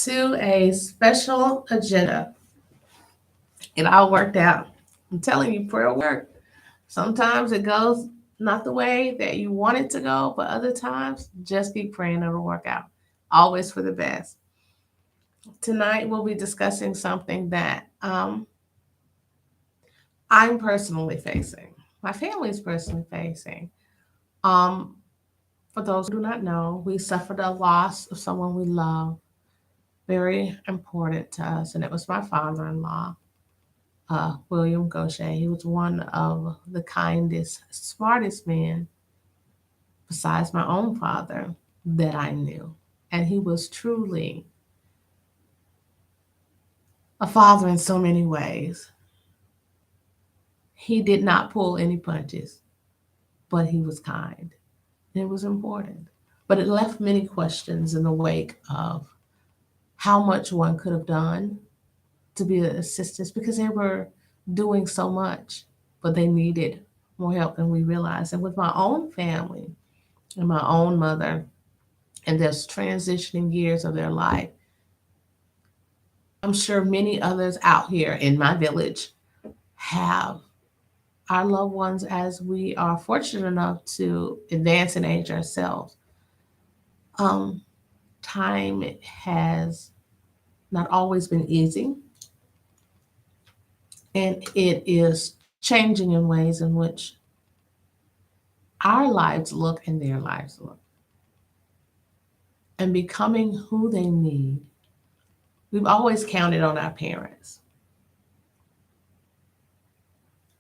to a special agenda. It all worked out. I'm telling you, prayer work. Sometimes it goes not the way that you want it to go, but other times, just keep praying it'll work out. Always for the best. Tonight, we'll be discussing something that I'm personally facing, my family is personally facing. Um, for those who do not know, we suffered a loss of someone we love, very important to us, and it was my father in law. William Gaucher. He was one of the kindest, smartest men, besides my own father, that I knew. And he was truly a father in so many ways. He did not pull any punches, but he was kind. And it was important. But it left many questions in the wake of how much one could have done to be an assistance because they were doing so much, but they needed more help than we realized. And with my own family and my own mother, and those transitioning years of their life, I'm sure many others out here in my village have our loved ones as we are fortunate enough to advance in age ourselves. Um, Time has not always been easy, and it is changing in ways in which our lives look and their lives look, and becoming who they need. We've always counted on our parents.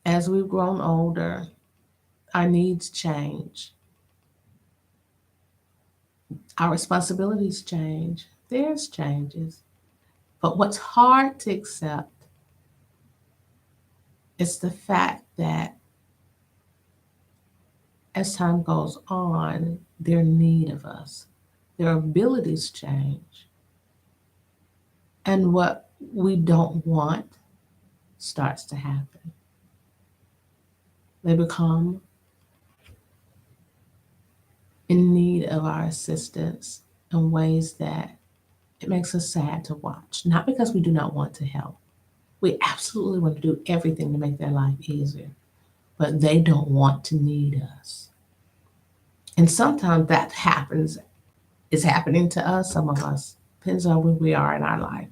As we've grown older, our needs change, our responsibilities change, theirs changes. But what's hard to accept is the fact that as time goes on, their need of us, their abilities change, and what we don't want starts to happen. They become in need of our assistance in ways that it makes us sad to watch. Not because we do not want to help. We absolutely want to do everything to make their life easier, but they don't want to need us. And sometimes that happens, is happening to us, some of us. Depends on where we are in our life,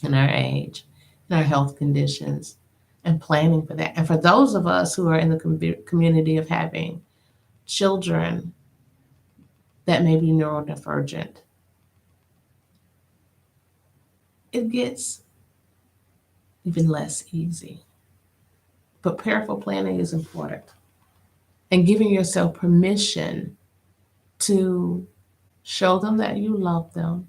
in our age, in our health conditions, and planning for that. And for those of us who are in the community of having children that may be neurodivergent, it gets even less easy. But prayerful planning is important, and giving yourself permission to show them that you love them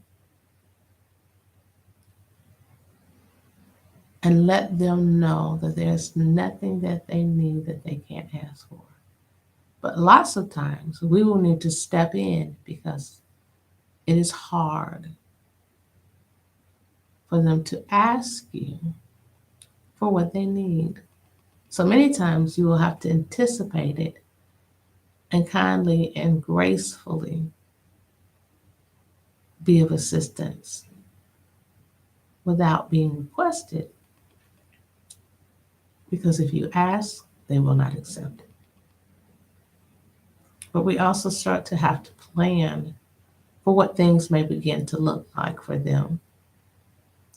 and let them know that there's nothing that they need that they can't ask for. But lots of times we will need to step in because it is hard for them to ask you for what they need. So many times you will have to anticipate it and kindly and gracefully be of assistance without being requested. Because if you ask, they will not accept it. But we also start to have to plan for what things may begin to look like for them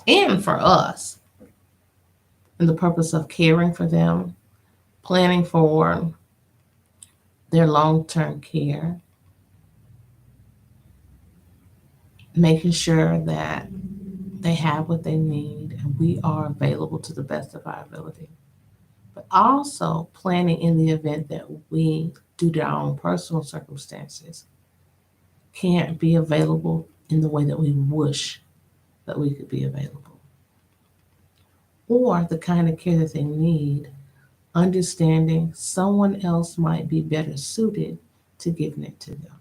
and for us, and the purpose of caring for them, planning for their long term care, making sure that they have what they need and we are available to the best of our ability. But also planning in the event that we, due to our own personal circumstances, can't be available in the way that we wish that we could be available. Or the kind of care that they need, understanding someone else might be better suited to giving it to them.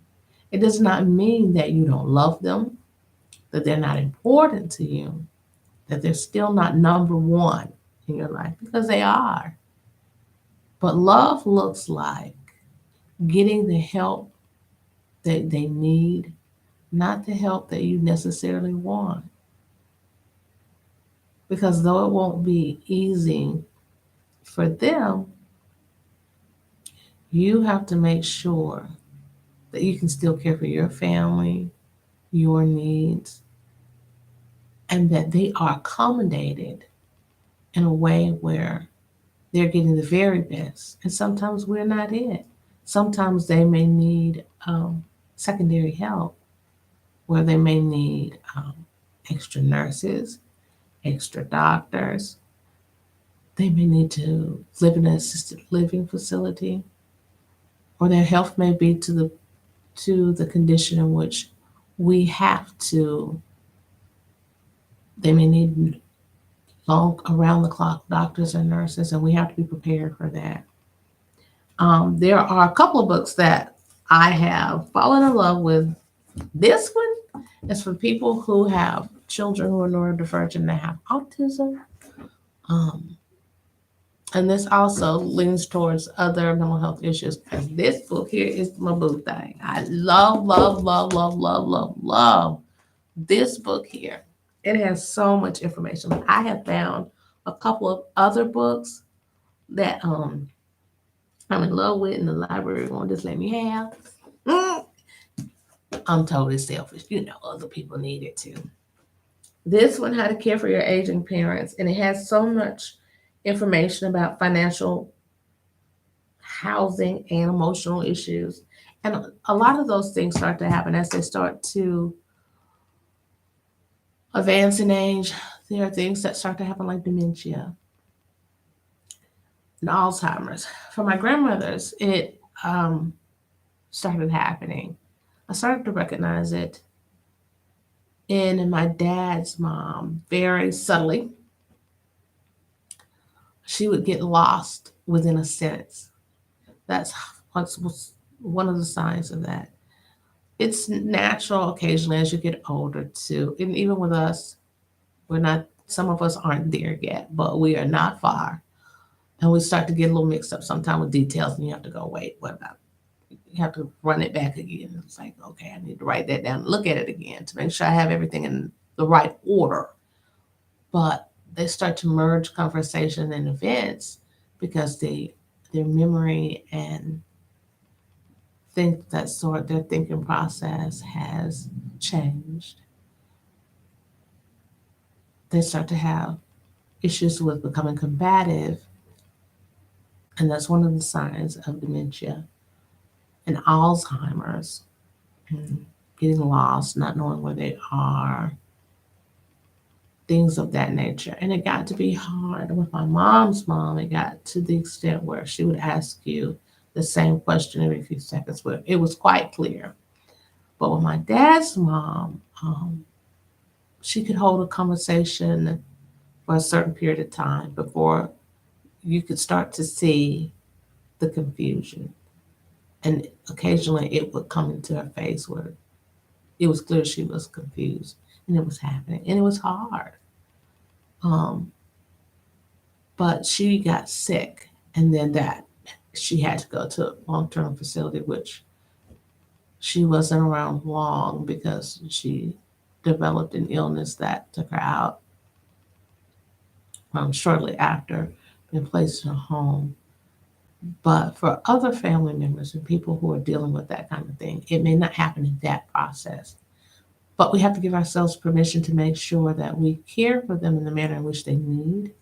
It does not mean that you don't love them, that they're not important to you, that they're still not number one in your life, because they are. But love looks like getting the help that they need, not the help that you necessarily want. Because though it won't be easy for them, you have to make sure that you can still care for your family, your needs, and that they are accommodated in a way where they're getting the very best. And sometimes we're not it. Sometimes they may need secondary help, where they may need extra nurses, extra doctors. They may need to live in an assisted living facility, or their health may be to the condition in which we have to. They may need long around the clock doctors and nurses, and we have to be prepared for that. There are a couple of books that I have fallen in love with. This one is for people who have children who are neurodivergent and they have autism. Um, and this also leans towards other mental health issues. And this book here is my boo thing. I love, love, love, love, love, love, love this book here. It has so much information. I have found a couple of other books that I'm in love with, and the library won't just let me have. Mm, I'm totally selfish. Other people need it too. This one, How to Care for Your Aging Parents, and it has so much information about financial, housing, and emotional issues. And a lot of those things start to happen as they start to advance in age. There are things that start to happen like dementia and Alzheimer's. For my grandmothers, it started happening. I started to recognize it in my dad's mom very subtly. She would get lost within a sentence. That's what's one of the signs of that. It's natural occasionally as you get older too, and even with us, we're not. Some of us aren't there yet, but we are not far, and we start to get a little mixed up sometimes with details, and you have to go, wait, what about? You have to run it back again. It's like, okay, I need to write that down, look at it again to make sure I have everything in the right order. But they start to merge conversation and events because their memory and think that sort their thinking process has changed. They start to have issues with becoming combative, and that's one of the signs of dementia and Alzheimer's. And getting lost, not knowing where they are, things of that nature. And it got to be hard. With my mom's mom, it got to the extent where she would ask you the same question every few seconds, where it was quite clear. But with my dad's mom, she could hold a conversation for a certain period of time before you could start to see the confusion. And occasionally it would come into her face where it was clear she was confused and it was happening. And it was hard. Um, but she got sick, and then that she had to go to a long-term facility, which she wasn't around long because she developed an illness that took her out shortly after being placed in a home. But for other family members and people who are dealing with that kind of thing, it may not happen in that process. But we have to give ourselves permission to make sure that we care for them in the manner in which they need,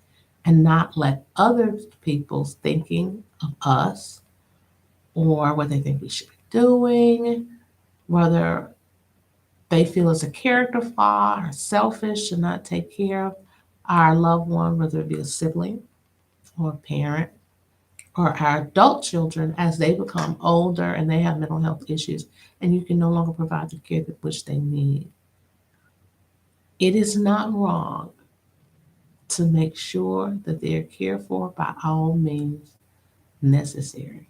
and not let other people's thinking of us or what they think we should be doing, whether they feel it's a character flaw or selfish to not take care of our loved one, whether it be a sibling or a parent, or our adult children as they become older and they have mental health issues, and you can no longer provide the care that which they need. It is not wrong to make sure that they are cared for by all means necessary.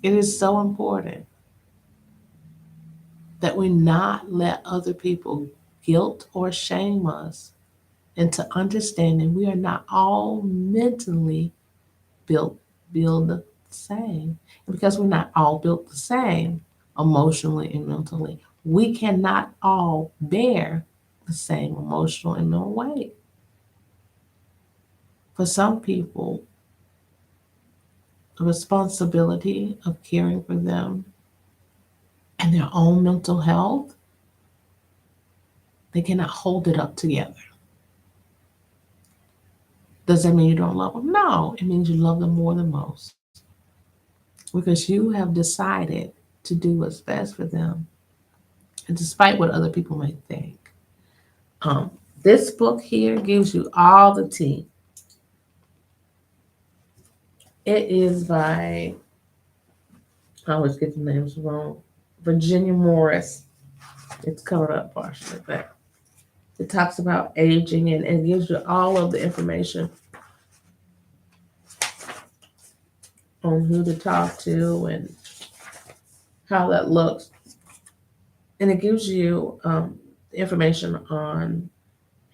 It is so important that we not let other people guilt or shame us into understanding we are not all mentally built the same. And because we're not all built the same, emotionally and mentally. We cannot all bear the same emotional and mental weight. For some people, the responsibility of caring for them and their own mental health, they cannot hold it up together. Does that mean you don't love them? No, it means you love them more than most because you have decided to do what's best for them, and despite what other people may think. Um, this book here gives you all the tea. It is by, I always get the names wrong, Virginia Morris. It's covered up partially, but it talks about aging and gives you all of the information on who to talk to and how that looks. And it gives you information on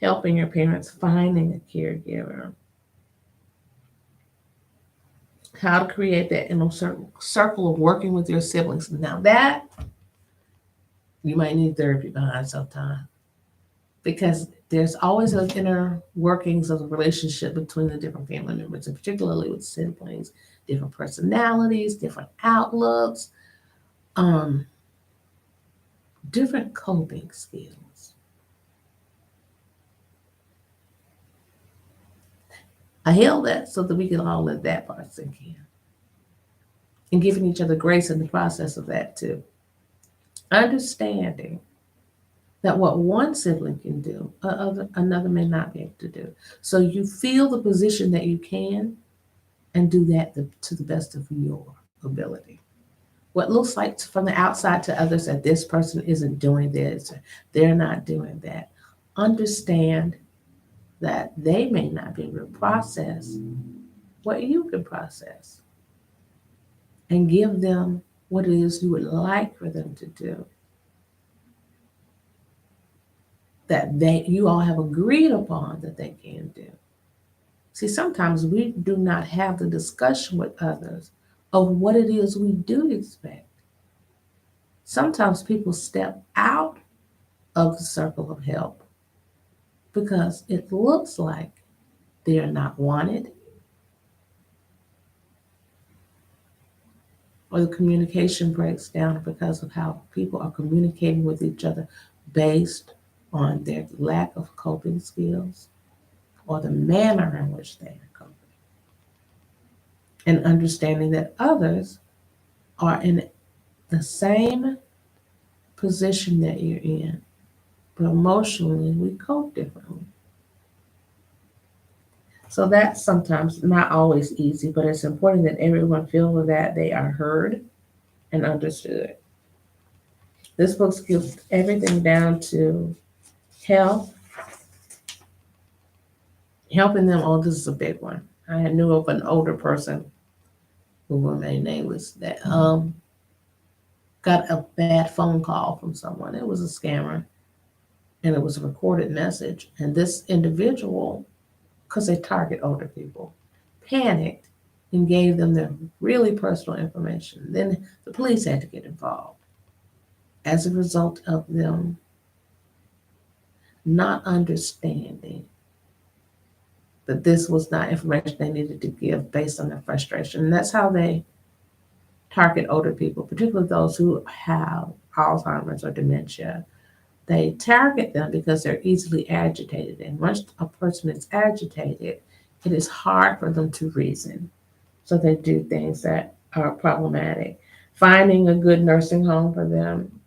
helping your parents finding a caregiver, how to create that inner circle of working with your siblings. Now that you might need therapy behind sometime because there's always an inner workings of the relationship between the different family members, and particularly with siblings, different personalities, different outlooks, um, different coping skills. I held that so that we can all let that part sink in and giving each other grace in the process of that too. Understanding that what one sibling can do, another may not be able to do. So you feel the position that you can and do that to the best of your ability. What looks like from the outside to others that this person isn't doing this, they're not doing that. Understand that they may not be able to process what you can process and give them what it is you would like for them to do that you all have agreed upon that they can do. See, sometimes we do not have the discussion with others of what it is we do expect. Sometimes people step out of the circle of help because it looks like they are not wanted or the communication breaks down because of how people are communicating with each other based on their lack of coping skills or the manner in which they are coping. And understanding that others are in the same position that you're in, but emotionally we cope differently. So that's sometimes not always easy, but it's important that everyone feels that they are heard and understood. This book gives everything down to health, helping them. Oh, this is a big one. I knew of an older person who will remain nameless that got a bad phone call from someone. It was a scammer and it was a recorded message. And this individual, because they target older people, panicked and gave them their really personal information. Then the police had to get involved as a result of them not understanding that this was not information they needed to give based on their frustration. And that's how they target older people, particularly those who have Alzheimer's or dementia. They target them because they're easily agitated. And once a person is agitated, it is hard for them to reason. So they do things that are problematic. Finding a good nursing home for them,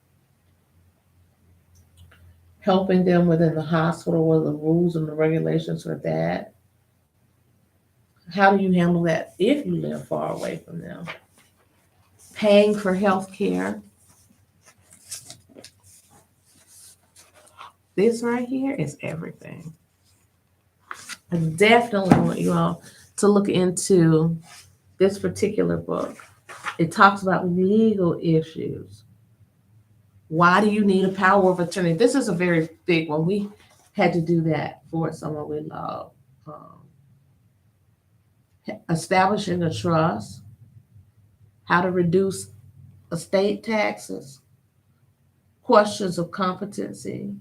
helping them within the hospital, what are the rules and the regulations for that. How do you handle that if you live far away from them? Paying for health care. This right here is everything. I definitely want you all to look into this particular book. It talks about legal issues. Why do you need a power of attorney? This is a very big one. We had to do that for someone we love. Establishing a trust, how to reduce estate taxes, questions of competency,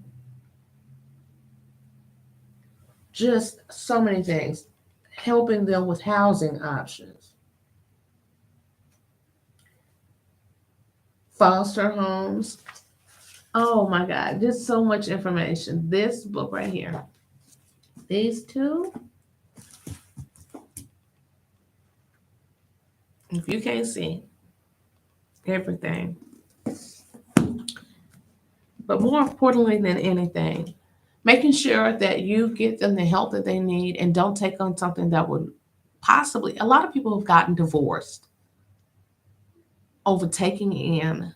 just so many things, helping them with housing options, foster homes. Oh my God, just so much information. This book right here, these two, if you can't see everything, but more importantly than anything, making sure that you get them the help that they need and don't take on something that would possibly, a lot of people have gotten divorced over taking in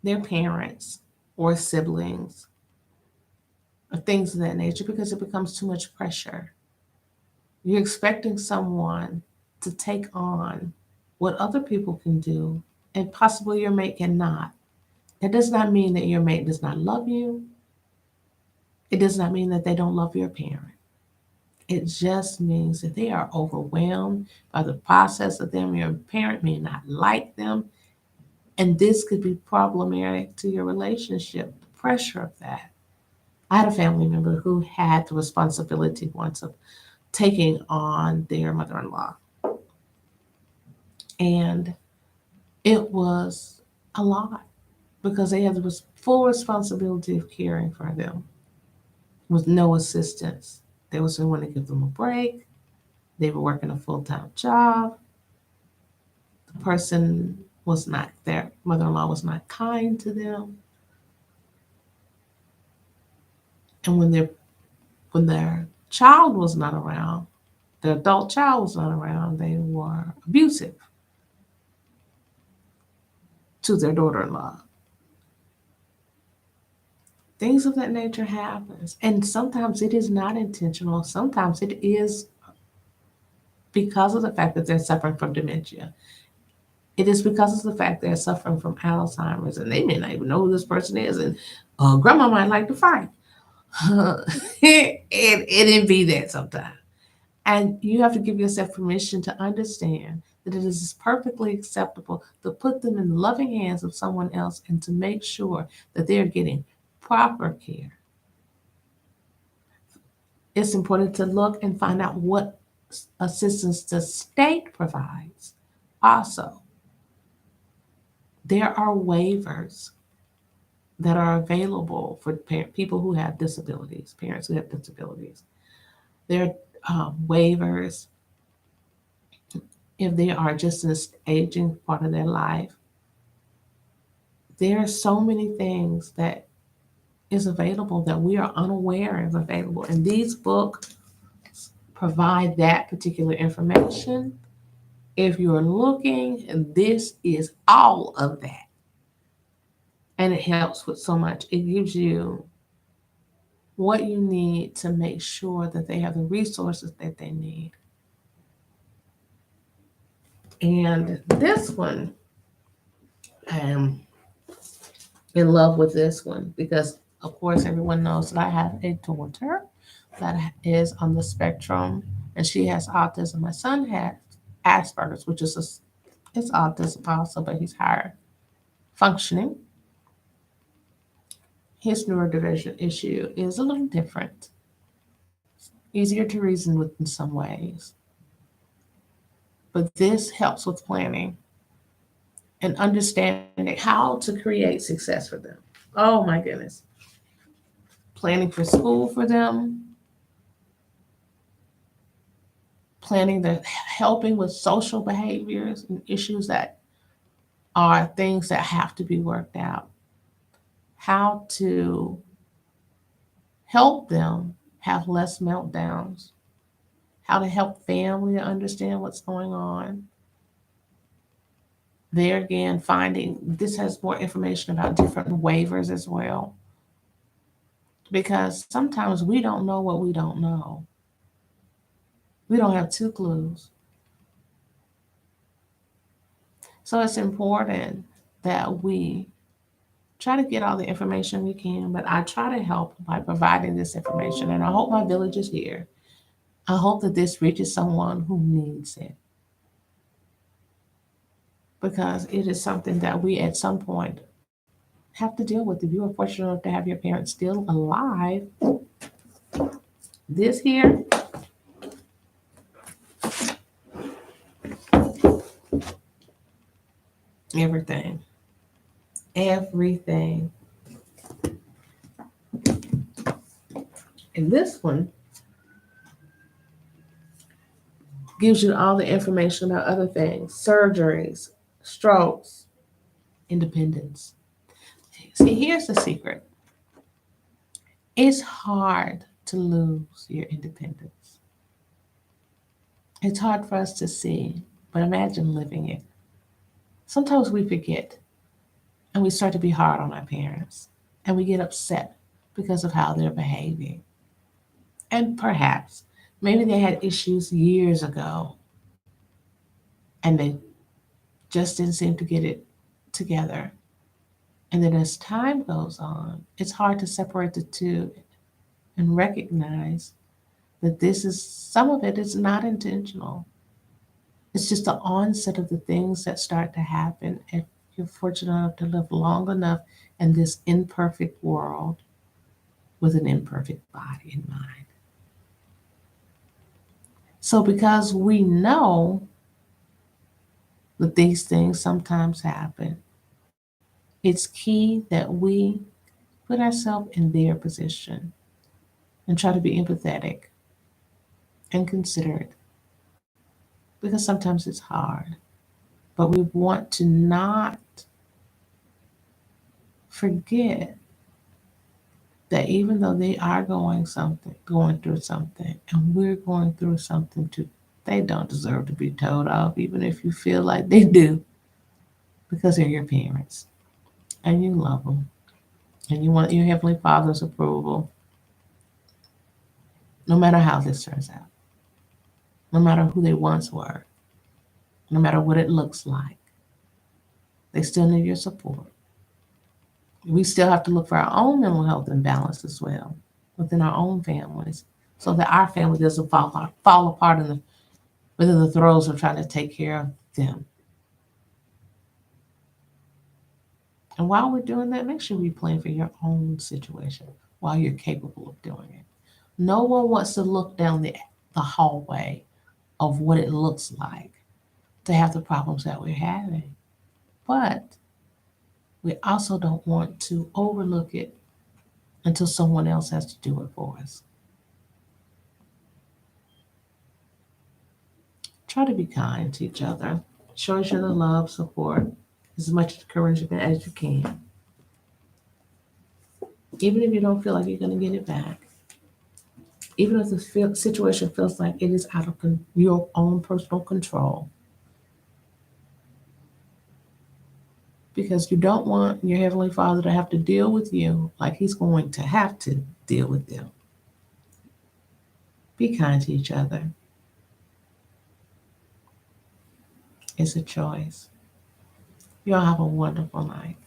their parents or siblings or things of that nature because it becomes too much pressure. You're expecting someone to take on what other people can do and possibly your mate cannot. That does not mean that your mate does not love you. It does not mean that they don't love your parent. It just means that they are overwhelmed by the process of them. Your parent may not like them, and this could be problematic to your relationship, the pressure of that. I had a family member who had the responsibility once of taking on their mother in law, and it was a lot because they had the full responsibility of caring for them with no assistance. There was no one to give them a break. They were working a full time job. The person was not, their mother in law was not kind to them. And when their child was not around, the adult child was not around, they were abusive to their daughter in law. Things of that nature happens. And sometimes it is not intentional. Sometimes it is because of the fact that they're suffering from dementia. It is because of the fact they're suffering from Alzheimer's and they may not even know who this person is. And grandma might like to fight. It be that sometimes. And you have to give yourself permission to understand that it is perfectly acceptable to put them in the loving hands of someone else and to make sure that they're getting proper care. It's important to look and find out what assistance the state provides. Also, there are waivers that are available for people who have disabilities, parents who have disabilities. There are waivers if they are just in this aging part of their life. There are so many things that is available that we are unaware of available. And these books provide that particular information. If you're looking, and this is all of that. And it helps with so much. It gives you what you need to make sure that they have the resources that they need. And this one, I'm in love with this one because, of course, everyone knows that I have a daughter that is on the spectrum and she has autism. My son has Asperger's, which is it's autism also, but he's higher functioning. His neurodivergent issue is a little different, easier to reason with in some ways. But this helps with planning and understanding how to create success for them. Oh my goodness. Planning for school for them, planning the helping with social behaviors and issues that are things that have to be worked out. How to help them have less meltdowns, how to help family to understand what's going on. There again, finding this has more information about different waivers as well, because sometimes we don't know what we don't know. We don't have two clues. So it's important that we try to get all the information we can, but I try to help by providing this information. And I hope my village is here. I hope that this reaches someone who needs it because it is something that we at some point have to deal with. If you are fortunate enough to have your parents still alive, this here, everything, everything. And this one gives you all the information about other things, surgeries, strokes, independence. See, here's the secret. It's hard to lose your independence. It's hard for us to see, but imagine living it. Sometimes we forget and we start to be hard on our parents and we get upset because of how they're behaving. And perhaps maybe they had issues years ago and they just didn't seem to get it together. And then as time goes on, it's hard to separate the two and recognize that this is some of it is not intentional. It's just the onset of the things that start to happen if you're fortunate enough to live long enough in this imperfect world with an imperfect body and mind. So, because we know that these things sometimes happen, it's key that we put ourselves in their position and try to be empathetic and considerate because sometimes it's hard. But we want to not forget that even though they are going through something, and we're going through something too, they don't deserve to be told off, even if you feel like they do, because they're your parents and you love them and you want your Heavenly Father's approval, no matter how this turns out, no matter who they once were, no matter what it looks like, they still need your support. We still have to look for our own mental health and balance as well within our own families so that our family doesn't fall apart within the throes of trying to take care of them. And while we're doing that, make sure we plan for your own situation while you're capable of doing it. No one wants to look down the hallway of what it looks like to have the problems that we're having. But we also don't want to overlook it until someone else has to do it for us. Try to be kind to each other. Show each other love, support, as much encouragement as you can. Even if you don't feel like you're going to get it back. Even if the situation feels like it is out of your own personal control. Because you don't want your Heavenly Father to have to deal with you like He's going to have to deal with them. Be kind to each other. It's a choice. You all have a wonderful night.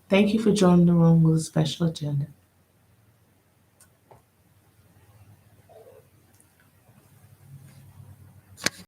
Thank you for joining the room with a special agenda.